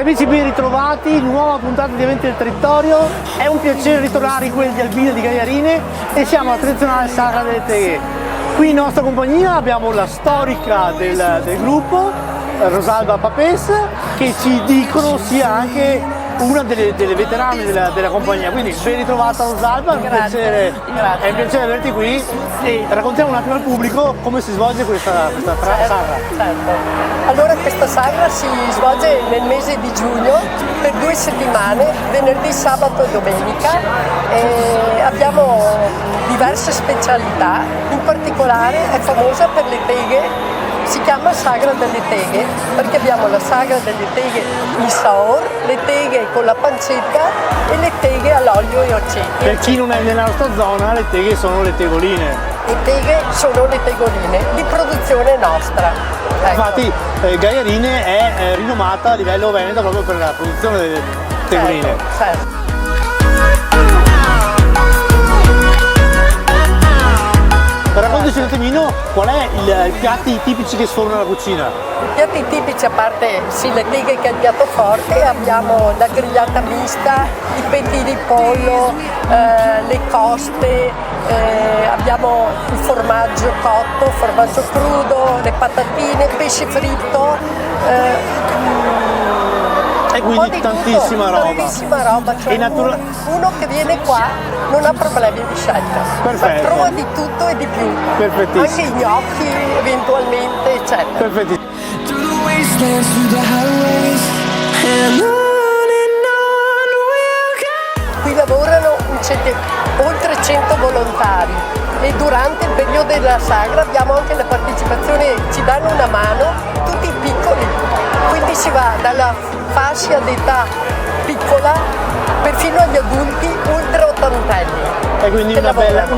amici, ben ritrovati, nuova puntata di Eventi del Territorio. È un piacere ritornare in quelli di Albino di Gaiarine e siamo alla tradizionale Sagra delle Teghe. Qui in nostra compagnia abbiamo la storica del gruppo, Rosalba Papes, che ci dicono sia anche una delle veterane della compagnia, quindi ben ritrovata Rosalba, è un piacere averti qui e raccontiamo un attimo al pubblico come si svolge questa sagra. Certo. Allora questa sagra si svolge nel mese di giugno per 2 settimane, venerdì, sabato e domenica, e abbiamo diverse specialità, in particolare è famosa per le teghe. Si chiama Sagra delle Teghe perché abbiamo la Sagra delle Teghe in saor, le teghe con la pancetta e le teghe all'olio e aceto. Per chi non è nella nostra zona, le teghe sono le tegoline. Le teghe sono le tegoline di produzione nostra. Ecco. Infatti Gaiarine è rinomata a livello veneto proprio per la produzione delle tegoline. Certo. Raccontaci un attimino qual è i piatti tipici che sono nella cucina. I piatti tipici, a parte sì, le teghe che è il piatto forte, abbiamo la grigliata mista, i petti di pollo, le coste, abbiamo il formaggio cotto, formaggio crudo, le patatine, pesce fritto. E quindi tantissima roba. Tantissima roba, cioè uno che viene qua non ha problemi di scelta. Perfetto. Trova di tutto e di più. Perfettissimo. Anche i gnocchi eventualmente, eccetera. Perfettissimo. Qui lavorano oltre 100 volontari e durante il periodo della sagra abbiamo anche la partecipazione, ci danno una mano tutti piccoli, quindi si va dalla fascia d'età piccola perfino agli adulti ultra ottantenni. E quindi una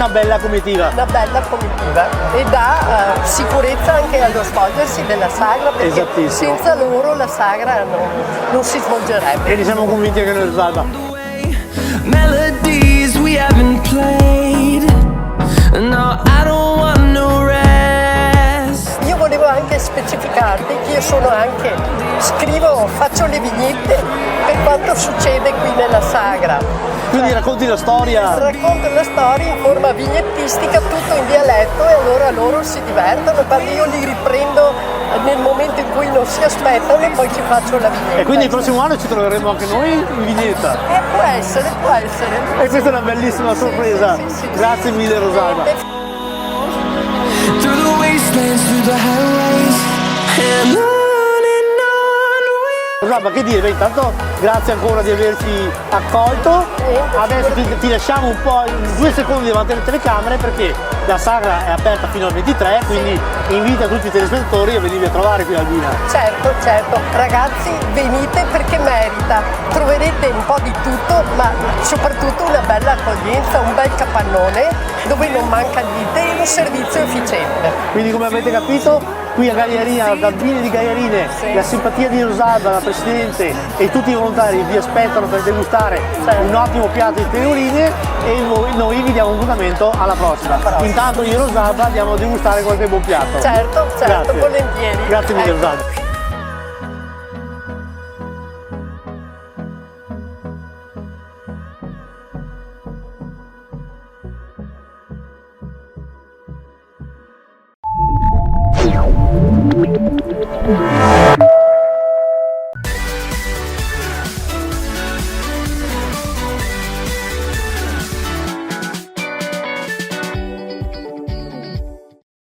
bella comitiva. Una bella comitiva e dà sicurezza anche allo svolgersi della sagra, perché senza loro la sagra non si svolgerebbe. E ne siamo convinti che noi salva. Melodies we haven't played. No, I don't want no rest. Io volevo anche specificarti che io faccio le vignette per quanto succede qui nella sagra. Quindi racconti la storia? Racconto la storia in forma vignettistica, tutto in dialetto, e allora loro si divertono, perché io li riprendo nel momento in cui non si aspettano e poi ci faccio la vignetta. E quindi il prossimo anno ci troveremo anche noi in vignetta? Può essere. E questa è una bellissima sorpresa. Sì. Grazie mille Rosalba. Through the wastelands, through the highways, and on. Rosalba, che dire? Beh, intanto grazie ancora di averci accolto. Adesso ti lasciamo un po' in 2 secondi davanti alle telecamere perché la sagra è aperta fino al 23, quindi invita tutti i telespettatori a venirvi a trovare qui a Albina. Certo, ragazzi, venite perché merita, troverete un po' di tutto, ma soprattutto una bella accoglienza, un bel capannone dove non manca niente e un servizio efficiente. Quindi, come avete capito, qui a Gaiarine, ad Albino di Gaiarine, la simpatia di Rosalba, la Presidente e tutti i volontari vi aspettano per degustare un ottimo piatto di tegoline e noi vi diamo un appuntamento alla prossima. Intanto io e Rosalba andiamo a degustare qualche buon piatto. Certo, Grazie. volentieri. Grazie mille Rosalba.